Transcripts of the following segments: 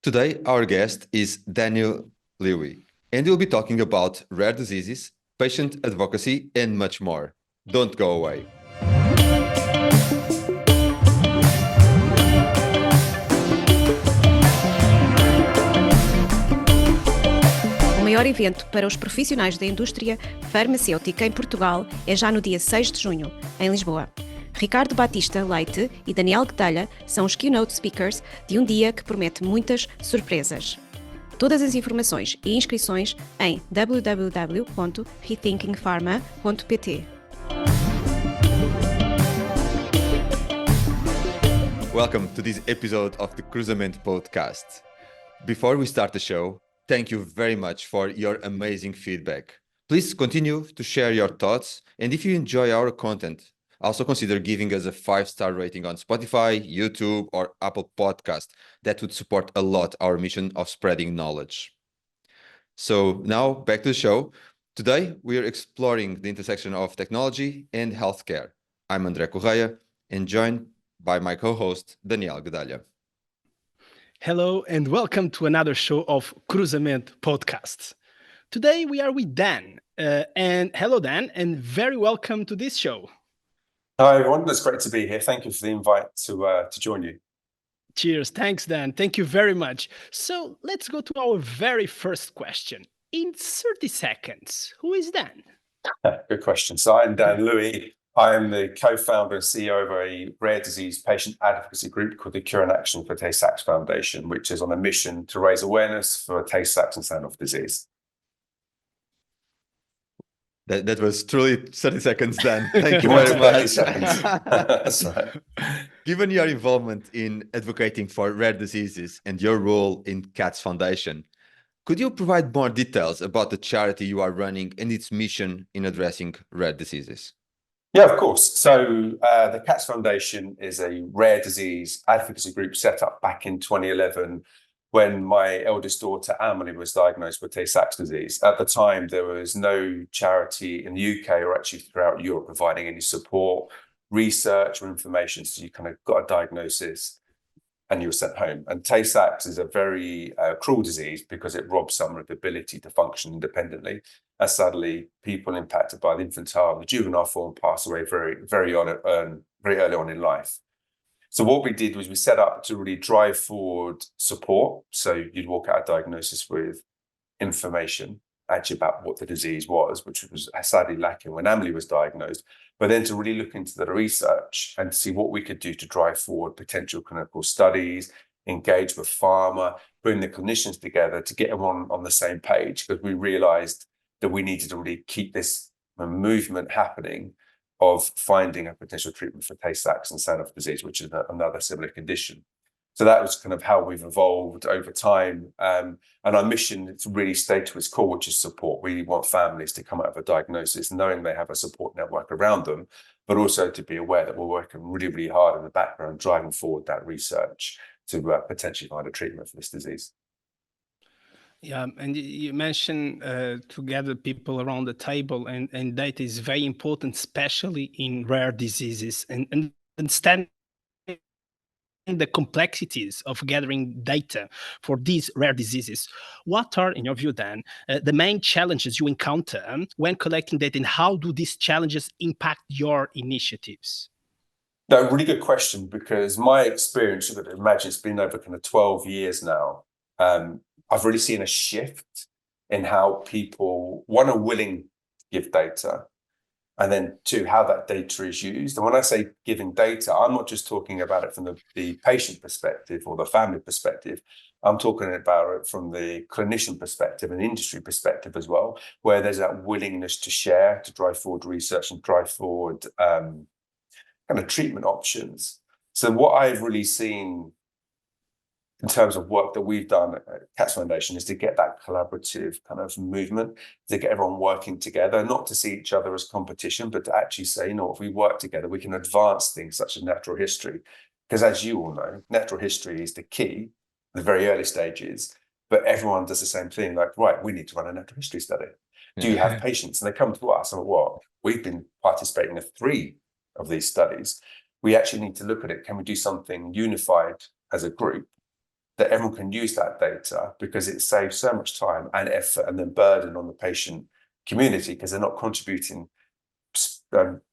Today, our guest is Daniel Lewi, and we'll be talking about rare diseases, patient advocacy, and much more. Don't go away. O maior evento para os profissionais da indústria farmacêutica em Portugal é já no dia 6 de junho, em Lisboa. Ricardo Batista Leite e Daniel Guedelha são os keynote speakers de um dia que promete muitas surpresas. Todas as informações e inscrições em www.rethinkingpharma.pt. Welcome to this episode of the Cruzamento Podcast. Before we start the show, thank you very much for your amazing feedback. Please continue to share your thoughts, and if you enjoy our content, also consider giving us a 5-star rating on Spotify, YouTube, or Apple Podcast. That would support a lot our mission of spreading knowledge. So now back to the show. Today, we are exploring the intersection of technology and healthcare. I'm André Correia, and joined by my co-host, Daniel Guedelha. Hello and welcome to another show of Cruzamento Podcast. Today we are with Dan. And hello, Dan, and very welcome to this show. Hi, everyone. It's great to be here. Thank you for the invite to join you. Cheers. Thanks, Dan. Thank you very much. So let's go to our very first question. In 30 seconds, who is Dan? Good question. So I'm Dan Lewi. I am the co-founder and CEO of a rare disease patient advocacy group called the Cure and Action for Tay-Sachs Foundation, which is on a mission to raise awareness for Tay-Sachs and Sanofi disease. That was truly 30 seconds, Dan. Thank you very much. That's right. Given your involvement in advocating for rare diseases and your role in CATS Foundation, could you provide more details about the charity you are running and its mission in addressing rare diseases? Yeah, of course. So the CATS Foundation is a rare disease advocacy group set up back in 2011 when my eldest daughter, Emily, was diagnosed with Tay-Sachs disease. At the time, there was no charity in the UK or actually throughout Europe providing any support, research or information. So you kind of got a diagnosis and you were sent home. And Tay-Sachs is a very cruel disease because it robs someone of the ability to function independently. As sadly, people impacted by the infantile, the juvenile form pass away very early on in life. So what we did was we set up to really drive forward support. So you'd walk out of diagnosis with information actually about what the disease was, which was sadly lacking when Emily was diagnosed, but then to really look into the research and to see what we could do to drive forward potential clinical studies, engage with pharma, bring the clinicians together to get everyone on the same page, because we realized that we needed to really keep this movement happening of finding a potential treatment for Tay-Sachs and Sanofi disease, which is another similar condition. So that was kind of how we've evolved over time. And our mission is to really stay to its core, which is support. We want families to come out of a diagnosis knowing they have a support network around them, but also to be aware that we're working really, really hard in the background, driving forward that research to potentially find a treatment for this disease. Yeah, and you mentioned to gather people around the table, and data is very important, especially in rare diseases, and understanding the complexities of gathering data for these rare diseases. What are, in your view, Dan, the main challenges you encounter when collecting data, and how do these challenges impact your initiatives? No, really good question, because my experience, you could imagine it's been over kind of 12 years now. I've really seen a shift in how people, one, are willing to give data, and then two, how that data is used. And when I say giving data, I'm not just talking about it from the patient perspective or the family perspective. I'm talking about it from the clinician perspective and industry perspective as well, where there's that willingness to share, to drive forward research and drive forward kind of treatment options. So what I've really seen in terms of work that we've done at CATS Foundation is to get that collaborative kind of movement, to get everyone working together, not to see each other as competition, but to actually say, you know, if we work together, we can advance things such as natural history. Because as you all know, natural history is the key, the very early stages, but everyone does the same thing, like, right, we need to run a natural history study. Do you have patients? And they come to us and what? We've been participating in 3 of these studies. We actually need to look at it. Can we do something unified as a group that everyone can use that data, because it saves so much time and effort and then burden on the patient community, because they're not contributing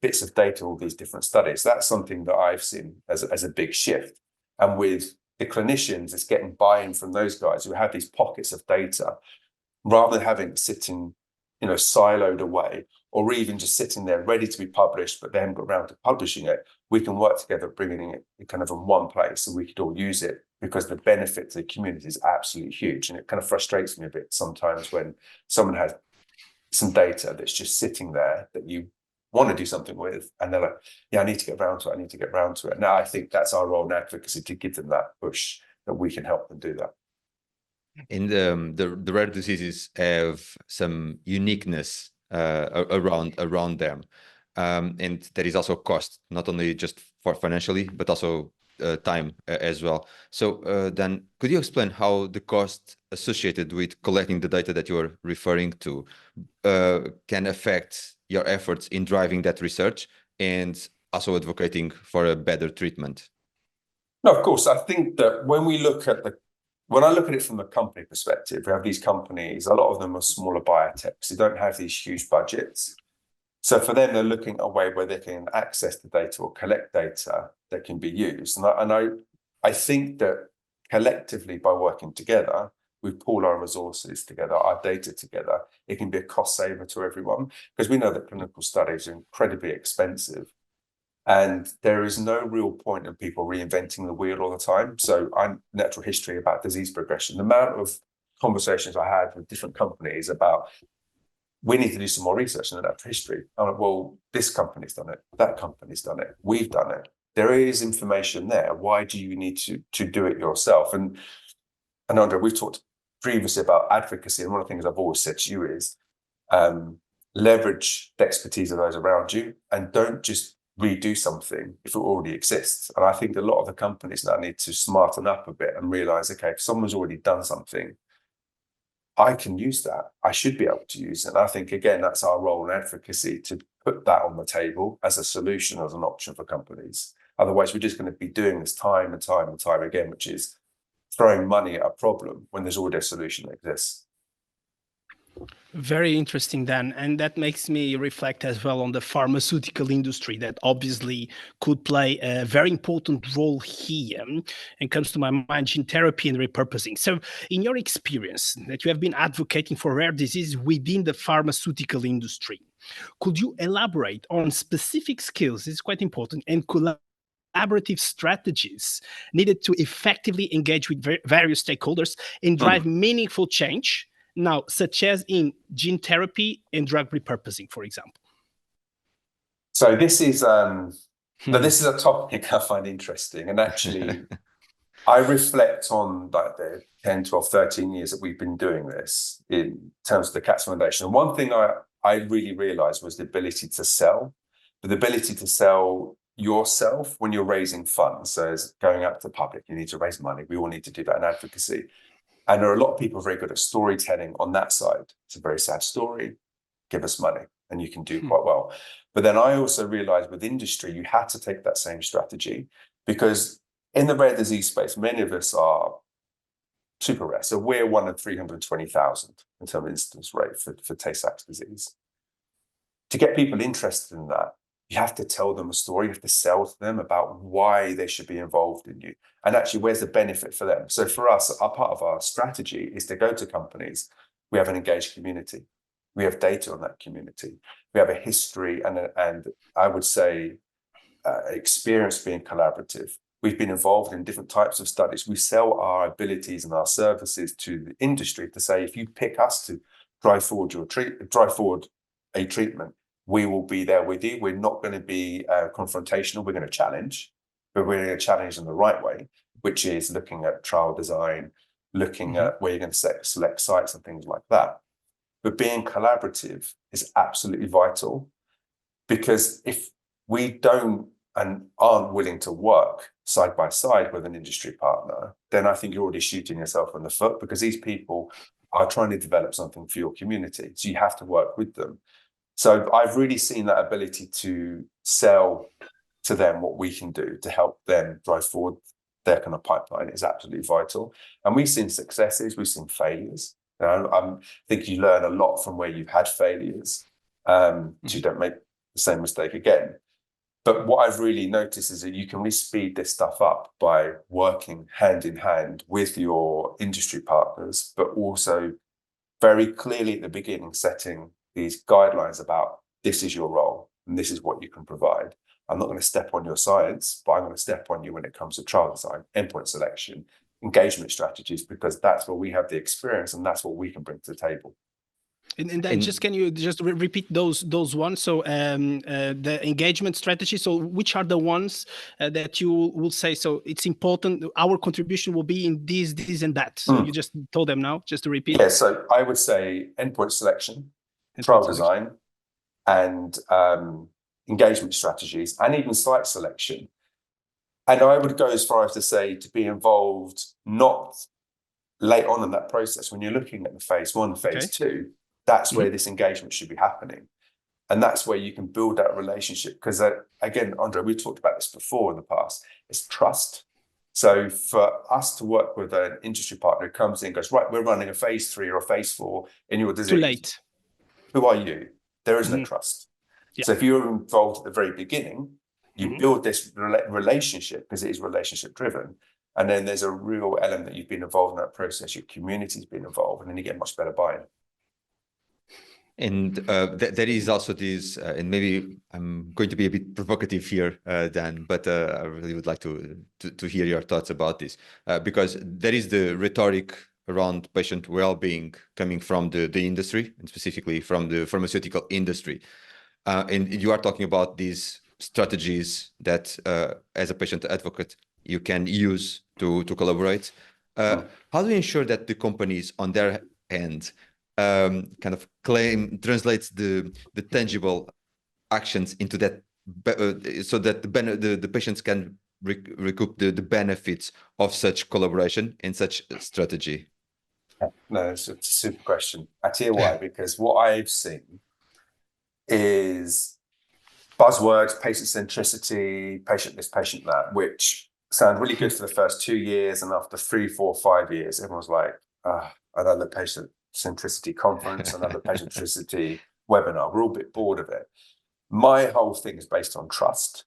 bits of data, all these different studies. That's something that I've seen as a big shift. And with the clinicians, it's getting buy-in from those guys who have these pockets of data, rather than having it sitting, siloed away, or even just sitting there ready to be published, but they haven't got around to publishing it. We can work together, bringing it kind of in one place, and we could all use it, because the benefit to the community is absolutely huge. And it kind of frustrates me a bit sometimes when someone has some data that's just sitting there that you want to do something with, and they're like, yeah, I need to get around to it. Now, I think that's our role in advocacy, to give them that push, that we can help them do that. And the rare diseases have some uniqueness around them, and there is also cost, not only just for financially, but also time as well. So then, could you explain how the cost associated with collecting the data that you are referring to can affect your efforts in driving that research and also advocating for a better treatment? No, of course. I think that when I look at it from the company perspective, we have these companies, a lot of them are smaller biotechs, they don't have these huge budgets. So for them, they're looking at a way where they can access the data or collect data that can be used. And I think that collectively, by working together, we pool our resources together, our data together, it can be a cost saver to everyone, because we know that clinical studies are incredibly expensive. And there is no real point in people reinventing the wheel all the time. So I'm natural history about disease progression. The amount of conversations I had with different companies about, we need to do some more research in natural history. I'm like, well, this company's done it, that company's done it, we've done it. There is information there. Why do you need to do it yourself? And Andre, we've talked previously about advocacy, and one of the things I've always said to you is leverage the expertise of those around you, and don't just redo something if it already exists. And I think a lot of the companies now need to smarten up a bit and realize, okay, if someone's already done something, I can use that. I should be able to use it. And I think, again, that's our role in advocacy, to put that on the table as a solution, as an option for companies. Otherwise, we're just going to be doing this time and time and time again, which is throwing money at a problem when there's already a solution that exists. Very interesting, Dan. And that makes me reflect as well on the pharmaceutical industry, that obviously could play a very important role here. And comes to my mind, gene therapy and repurposing. So in your experience that you have been advocating for rare diseases within the pharmaceutical industry, could you elaborate on specific skills? It's quite important, and collaborative strategies needed to effectively engage with various stakeholders and drive meaningful change, now, such as in gene therapy and drug repurposing, for example? So this is a topic I find interesting. And actually, I reflect on like the 10, 12, 13 years that we've been doing this in terms of the Katz Foundation. And one thing I really realized was the ability to sell, yourself when you're raising funds. So as going out to the public, you need to raise money. We all need to do that in advocacy. And there are a lot of people very good at storytelling on that side. It's a very sad story. Give us money and you can do quite well. But then I also realized with industry, you had to take that same strategy, because in the rare disease space, many of us are super rare. So we're 1 in 320,000 in terms of incidence rate for Tay-Sachs disease. To get people interested in that, you have to tell them a story. You have to sell to them about why they should be involved in you. And actually, where's the benefit for them? So for us, a part of our strategy is to go to companies. We have an engaged community. We have data on that community. We have a history and I would say experience being collaborative. We've been involved in different types of studies. We sell our abilities and our services to the industry to say, if you pick us to drive forward a treatment, we will be there with you. We're not going to be confrontational. We're going to challenge, but we're going to challenge in the right way, which is looking at trial design, looking at where you're going to select sites and things like that. But being collaborative is absolutely vital, because if we don't and aren't willing to work side by side with an industry partner, then I think you're already shooting yourself in the foot, because these people are trying to develop something for your community. So you have to work with them. So I've really seen that ability to sell to them what we can do to help them drive forward their kind of pipeline is absolutely vital. And we've seen successes, we've seen failures. I think you learn a lot from where you've had failures, so you don't make the same mistake again. But what I've really noticed is that you can really speed this stuff up by working hand in hand with your industry partners, but also very clearly at the beginning setting these guidelines about this is your role and this is what you can provide. I'm not going to step on your science, but I'm going to step on you when it comes to trial design, endpoint selection, engagement strategies, because that's where we have the experience and that's what we can bring to the table. And then can you just repeat those ones? So the engagement strategy. So which are the ones that you will say? So it's important. Our contribution will be in this, and that. So you just told them now. Just to repeat. Yeah. So I would say endpoint selection, trial design, and engagement strategies, and even site selection. And I would go as far as to say to be involved not late on in that process when you're looking at the phase 1, phase 2. That's where this engagement should be happening. And that's where you can build that relationship. Because again, Andre, we talked about this before in the past, it's trust. So for us to work with an industry partner who comes in and goes, right, we're running a phase 3 or a phase 4 in your disease. Too late. Who are you? There is no trust. Yeah. So if you're involved at the very beginning, you build this relationship, because it is relationship driven. And then there's a real element that you've been involved in that process, your community's been involved, and then you get much better buy-in. And there is also this, and maybe I'm going to be a bit provocative here, Dan, but I really would like to hear your thoughts about this, because there is the rhetoric around patient well-being coming from the industry, and specifically from the pharmaceutical industry. And you are talking about these strategies that, as a patient advocate, you can use to collaborate. How do you ensure that the companies on their end kind of translates the tangible actions into that, so that the patients can recoup the benefits of such collaboration and such strategy? No, it's a super question. I tell you why, because what I've seen is buzzwords, patient centricity, patient this, patient that, which sound really good for the first 2 years. And after 3, 4, 5 years, everyone's like, another patient centricity conference, another patient centricity webinar. We're all a bit bored of it. My whole thing is based on trust.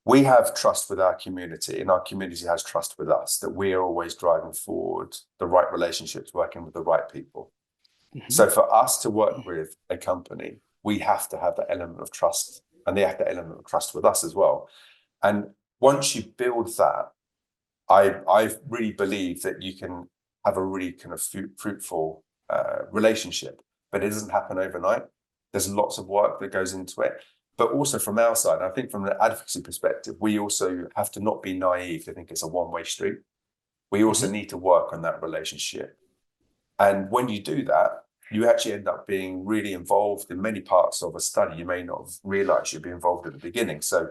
We have trust with our community, and our community has trust with us, that we are always driving forward the right relationships, working with the right people. So for us to work with a company, we have to have that element of trust, and they have that element of trust with us as well. And once you build that, I really believe that you can have a really kind of fruitful relationship, but it doesn't happen overnight. There's lots of work that goes into it. But also from our side, I think from an advocacy perspective, we also have to not be naive to think it's a one-way street. We also need to work on that relationship. And when you do that, you actually end up being really involved in many parts of a study you may not have realized you'd be involved at the beginning. So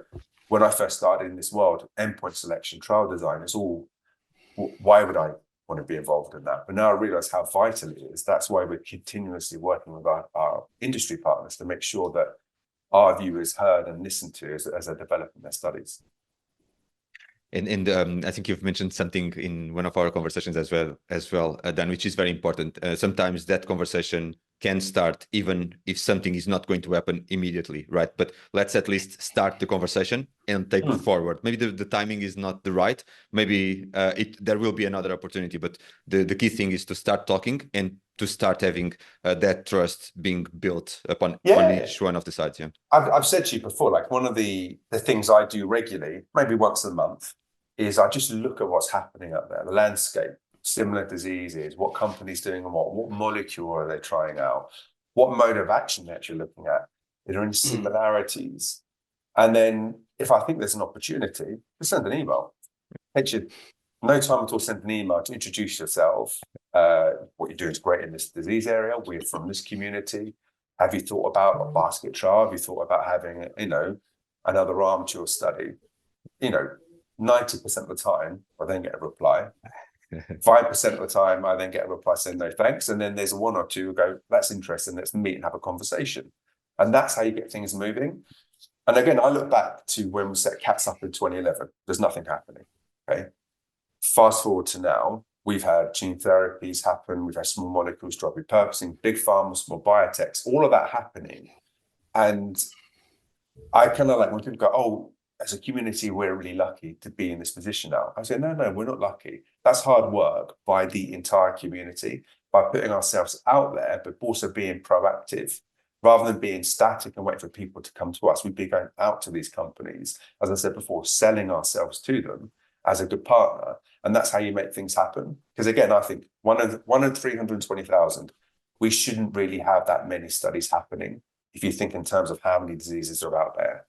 when I first started in this world, endpoint selection, trial design, it's all, why would I want to be involved in that? But now I realize how vital it is. That's why we're continuously working with our industry partners to make sure that our view is heard and listened to as they're developing their studies. And I think you've mentioned something in one of our conversations as well, Dan, which is very important. Sometimes that conversation can start even if something is not going to happen immediately, right? But let's at least start the conversation and take it forward. Maybe the timing is not the right. Maybe there will be another opportunity, but the key thing is to start talking and to start having that trust being built upon on each one of the sides. Yeah, I've said to you before, like one of the things I do regularly, maybe once a month, is I just look at what's happening out there, the landscape, similar diseases, what companies doing and what molecule are they trying out, what mode of action they're actually looking at, are there any similarities? And then if I think there's an opportunity, just send an email. Takes you no time at all, send an email to introduce yourself. What you're doing is great in this disease area. We're from this community. Have you thought about a basket trial? Have you thought about having, another arm to your study? 90% of the time, I then get a reply. 5% of the time, I then get a reply saying no thanks. And then there's 1 or 2 who go, that's interesting, let's meet and have a conversation. And that's how you get things moving. And again, I look back to when we set CATS up in 2011, there's nothing happening. Okay. Fast forward to now, we've had gene therapies happen, we've had small molecules, drug repurposing, big pharma, small biotechs, all of that happening. And I kind of like when people go, oh, as a community, we're really lucky to be in this position now. I say, no, we're not lucky. That's hard work by the entire community, by putting ourselves out there, but also being proactive. Rather than being static and waiting for people to come to us, we'd be going out to these companies, as I said before, selling ourselves to them as a good partner. And that's how you make things happen. Because again, I think one in 320,000, we shouldn't really have that many studies happening if you think in terms of how many diseases are out there.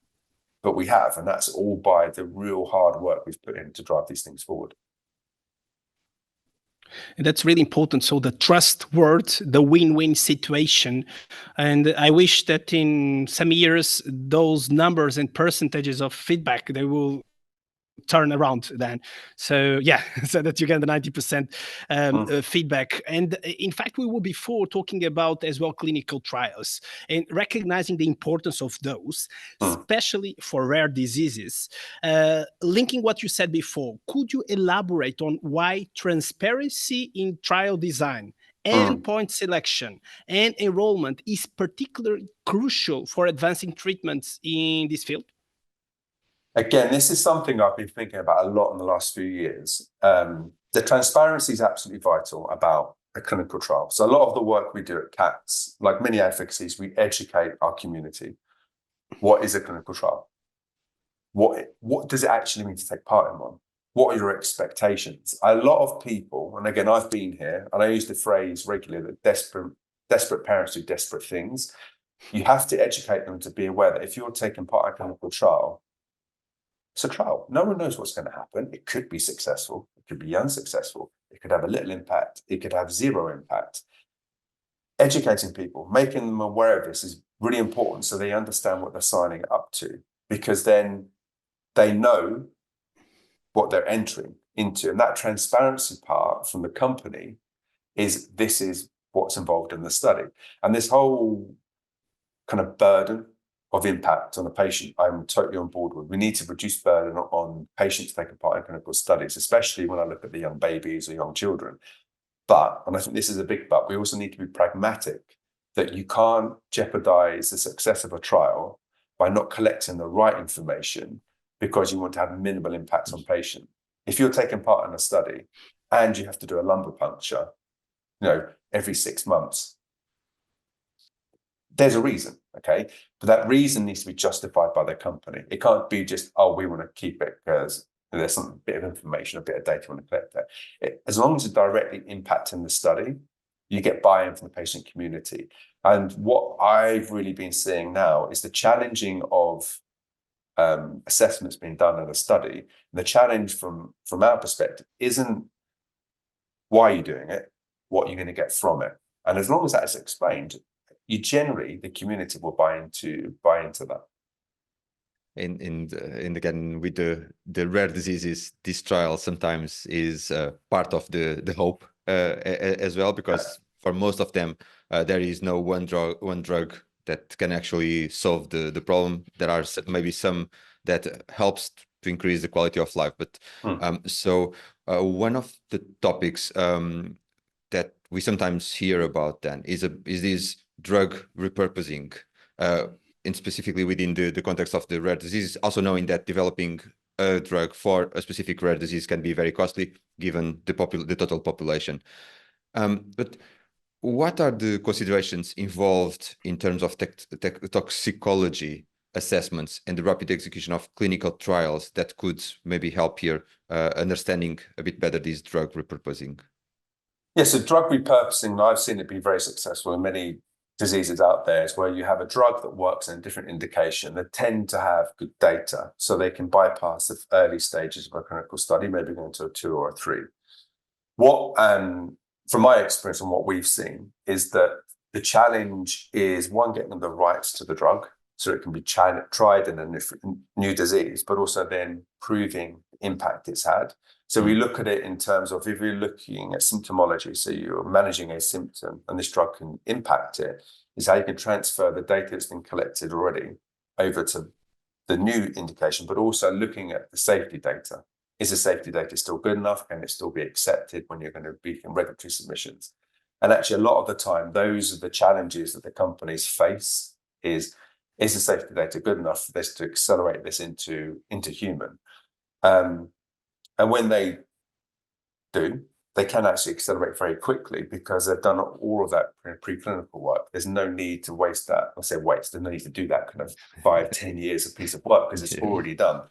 But we have, and that's all by the real hard work we've put in to drive these things forward. And that's really important. So the trust word, the win-win situation. And I wish that in some years, those numbers and percentages of feedback, they will turn around then. So yeah, so that you get the 90% feedback. And in fact, we were before talking about as well clinical trials and recognizing the importance of those, especially for rare diseases. Linking what you said before, could you elaborate on why transparency in trial design, endpoint selection, and enrollment is particularly crucial for advancing treatments in this field? Again, this is something I've been thinking about a lot in the last few years. The transparency is absolutely vital about a clinical trial. So a lot of the work we do at CATS, like many advocacies, we educate our community. What is a clinical trial? What does it actually mean to take part in one? What are your expectations? A lot of people, and again, I've been here, and I use the phrase regularly that desperate parents do desperate things. You have to educate them to be aware that if you're taking part in a clinical trial, it's a trial. No one knows what's going to happen. It could be successful. It could be unsuccessful. It could have a little impact. It could have zero impact. Educating people, making them aware of this is really important so they understand what they're signing up to, because then they know what they're entering into. And that transparency part from the company is this is what's involved in the study. And this whole kind of burden of impact on the patient, I'm totally on board with. We need to reduce burden on patients taking part in clinical studies, especially when I look at the young babies or young children. But, and I think this is a big but, we also need to be pragmatic that you can't jeopardize the success of a trial by not collecting the right information because you want to have minimal impact on patient. If you're taking part in a study and you have to do a lumbar puncture, every 6 months, there's a reason, okay? But that reason needs to be justified by the company. It can't be just, oh, we want to keep it because there's some bit of information, a bit of data we want to collect there. As long as it's directly impacting the study, you get buy-in from the patient community. And what I've really been seeing now is the challenging of assessments being done in a study. And the challenge from our perspective isn't why you're doing it, what you're going to get from it. And as long as that is explained, the community will buy into that. And again, with the rare diseases, this trial sometimes is part of the hope as well, because for most of them, there is no one drug that can actually solve the problem. There are maybe some that helps to increase the quality of life. But so one of the topics that we sometimes hear about then is this drug repurposing, and specifically within the context of the rare diseases, also knowing that developing a drug for a specific rare disease can be very costly given the total population. But what are the considerations involved in terms of toxicology assessments and the rapid execution of clinical trials that could maybe help here understanding a bit better this drug repurposing? Yes, so drug repurposing, I've seen it be very successful in many diseases out there, is where you have a drug that works in a different indication that tend to have good data, so they can bypass the early stages of a clinical study, maybe going to a 2 or a 3. What, from my experience and what we've seen, is that the challenge is, one, getting the rights to the drug so it can be tried in a new disease, but also then proving the impact it's had. So we look at it in terms of, if you're looking at symptomology, so you're managing a symptom and this drug can impact it, is how you can transfer the data that's been collected already over to the new indication, but also looking at the safety data. Is the safety data still good enough? Can it still be accepted when you're going to be in regulatory submissions? And actually, a lot of the time, those are the challenges that the companies face. Is the safety data good enough for this to accelerate this into human? And when they do, they can actually accelerate very quickly because they've done all of that preclinical work. There's no need to waste that. I say waste. There's no need to do that kind of 5-10 years of piece of work because it's already done.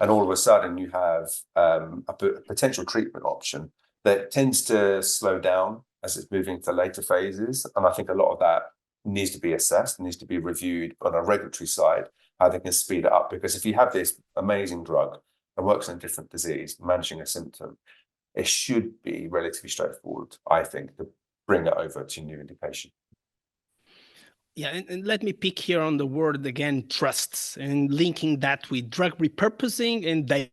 And all of a sudden, you have a potential treatment option that tends to slow down as it's moving to later phases. And I think a lot of that needs to be assessed, needs to be reviewed on a regulatory side, how they can speed it up. Because if you have this amazing drug that works in a different disease, managing a symptom, it should be relatively straightforward, I think, to bring it over to new indication. Yeah, and let me pick here on the word again, trusts, and linking that with drug repurposing and data.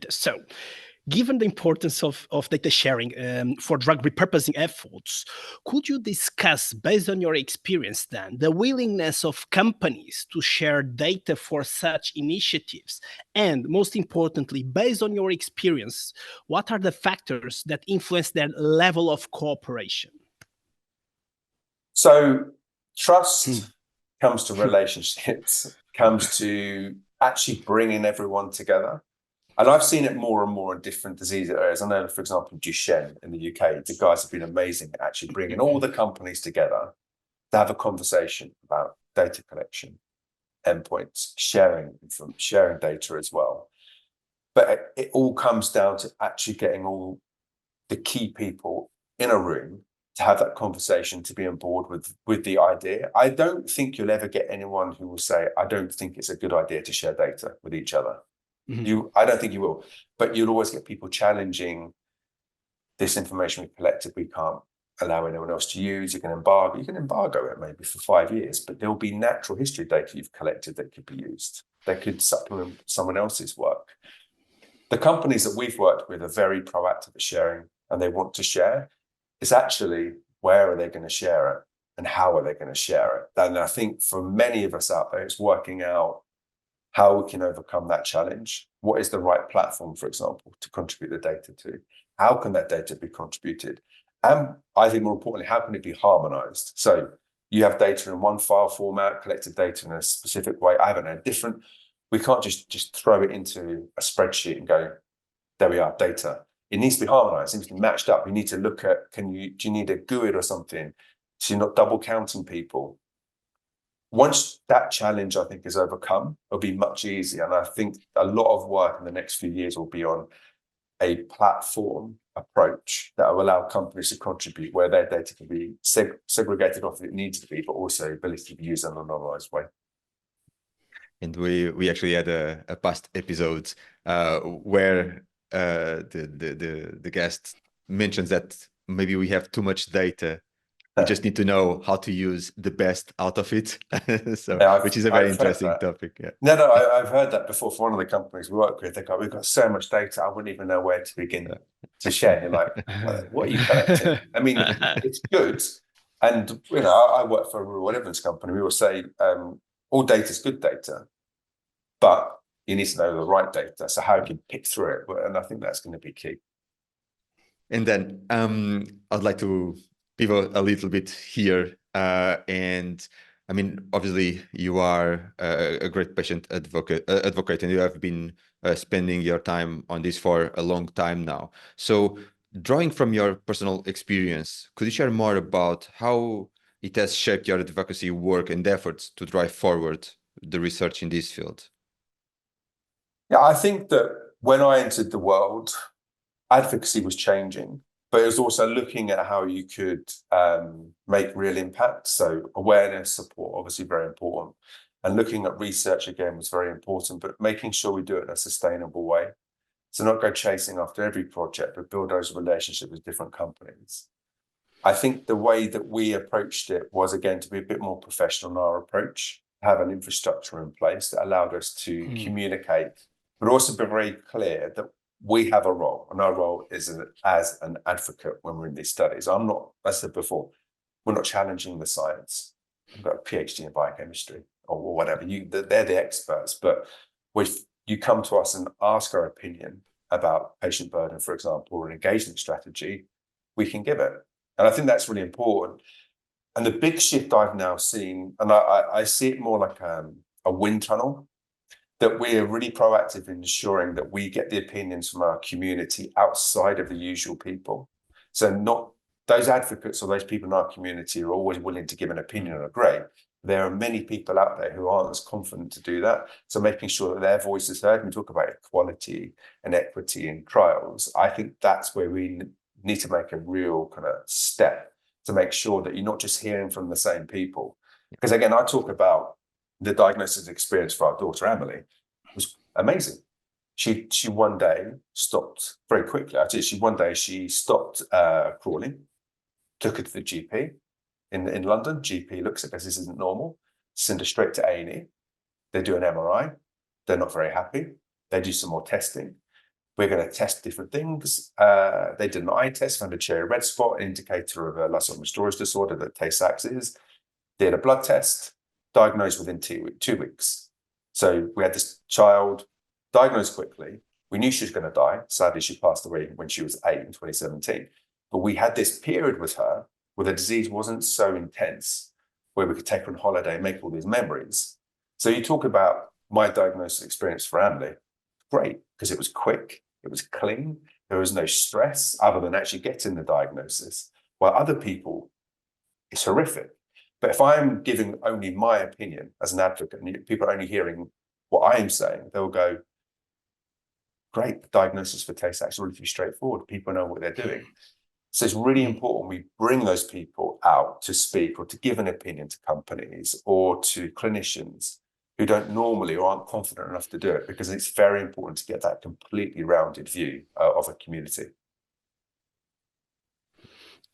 So, given the importance of data sharing for drug repurposing efforts, could you discuss, based on your experience then, the willingness of companies to share data for such initiatives? And most importantly, based on your experience, what are the factors that influence their level of cooperation? So trust comes to relationships, comes to actually bringing everyone together. And I've seen it more and more in different disease areas. I know, for example, Duchenne in the UK, the guys have been amazing at actually bringing all the companies together to have a conversation about data collection, endpoints, sharing data as well. But it all comes down to actually getting all the key people in a room to have that conversation, to be on board with the idea. I don't think you'll ever get anyone who will say, I don't think it's a good idea to share data with each other. I don't think you will, but you'll always get people challenging this information we've collected. We can't allow anyone else to use. You can embargo it maybe for 5 years, but there'll be natural history data you've collected that could be used. That could supplement someone else's work. The companies that we've worked with are very proactive at sharing, and they want to share. It's actually, where are they going to share it and how are they going to share it? And I think for many of us out there, it's working out how we can overcome that challenge. What is the right platform, for example, to contribute the data to? How can that data be contributed? And I think more importantly, how can it be harmonized? So you have data in one file format, collected data in a specific way. I don't know, different. We can't just throw it into a spreadsheet and go, there we are, data. It needs to be harmonized, it needs to be matched up. You need to look at, do you need a GUID or something? So you're not double counting people. Once that challenge, I think, is overcome, it'll be much easier. And I think a lot of work in the next few years will be on a platform approach that will allow companies to contribute where their data can be segregated off if it needs to be, but also ability to be used in an anonymized way. And we actually had a past episode where the guest mentions that maybe we have too much data. We just need to know how to use the best out of it. So, yeah, which is a very interesting topic. Yeah. No, I've heard that before from one of the companies we work with. They go, we've got so much data, I wouldn't even know where to begin to share. You're like, what are you collecting? I mean, it's good. And, I work for a rural evidence company. We will say all data is good data, but you need to know the right data. So how you can pick through it. And I think that's going to be key. And then I'd like to pivot a little bit here. And I mean, obviously, you are a great patient advocate, and you have been spending your time on this for a long time now. So drawing from your personal experience, could you share more about how it has shaped your advocacy work and efforts to drive forward the research in this field? Yeah, I think that when I entered the world, advocacy was changing, but it was also looking at how you could make real impact. So awareness, support, obviously very important. And looking at research again was very important, but making sure we do it in a sustainable way. So not go chasing after every project, but build those relationships with different companies. I think the way that we approached it was, again, to be a bit more professional in our approach, have an infrastructure in place that allowed us to communicate, but also be very clear that we have a role, and our role is as an advocate when we're in these studies. As I said before, we're not challenging the science. I've got a PhD in biochemistry or whatever. They're the experts, but if you come to us and ask our opinion, about patient burden, for example, or an engagement strategy, we can give it. And I think that's really important. And the big shift I've now seen, and I see it more like a wind tunnel, that we're really proactive in ensuring that we get the opinions from our community outside of the usual people. So not those advocates or those people in our community are always willing to give an opinion and agree. There are many people out there who aren't as confident to do that. So making sure that their voice is heard, we talk about equality and equity in trials. I think that's where we need to make a real kind of step to make sure that you're not just hearing from the same people. Because again, I talk about the diagnosis experience for our daughter, Emily. It was amazing. She one day stopped very quickly. One day she stopped crawling, took her to the GP in London. GP looks at this isn't normal, send her straight to A&E. They do an MRI. They're not very happy. They do some more testing. We're going to test different things. They did an eye test, found a cherry red spot, an indicator of a lysosomal storage disorder that Tay-Sachs is. Did a blood test, diagnosed within 2 weeks. So we had this child diagnosed quickly. We knew she was going to die. Sadly, she passed away when she was 8 in 2017. But we had this period with her where the disease wasn't so intense, where we could take her on holiday and make all these memories. So you talk about my diagnosis experience for Emily, great, because it was quick, it was clean, there was no stress other than actually getting the diagnosis. While other people, it's horrific. But if I'm giving only my opinion as an advocate, and people are only hearing what I'm saying, they'll go, great, the diagnosis for Tay-Sachs is relatively straightforward. People know what they're doing. So it's really important we bring those people out to speak or to give an opinion to companies or to clinicians who don't normally or aren't confident enough to do it, because it's very important to get that completely rounded view of a community.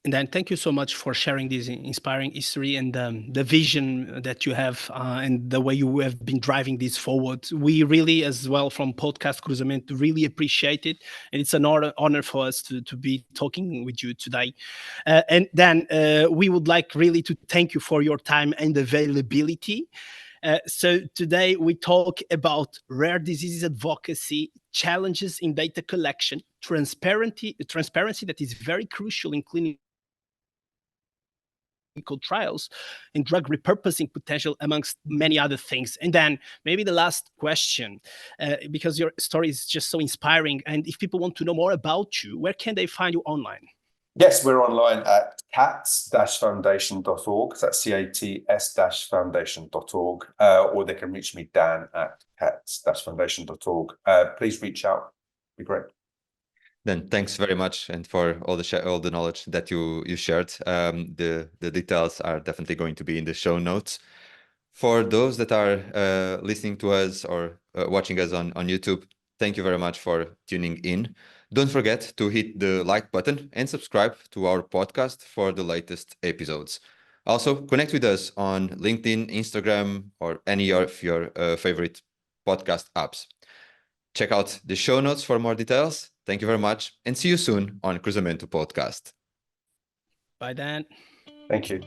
And then thank you so much for sharing this inspiring history and the vision that you have and the way you have been driving this forward. We really, as well, from Podcast Cruzamento, really appreciate it. And it's an honor for us to be talking with you today. And then we would like really to thank you for your time and availability. So today we talk about rare diseases advocacy, challenges in data collection, transparency that is very crucial in clinical trials, and drug repurposing potential, amongst many other things. And then maybe the last question, because your story is just so inspiring. And if people want to know more about you, where can they find you online? Yes, we're online at cats-foundation.org. That's CATS-foundation.org. Or they can reach me, Dan, at cats-foundation.org. Please reach out. It'd be great. Then thanks very much, and for all the knowledge that you shared. The details are definitely going to be in the show notes. For those that are listening to us or watching us on YouTube, thank you very much for tuning in. Don't forget to hit the like button and subscribe to our podcast for the latest episodes. Also, connect with us on LinkedIn, Instagram, or any of your favorite podcast apps. Check out the show notes for more details. Thank you very much, and see you soon on Cruzamento Podcast. Bye, Dan. Thank you.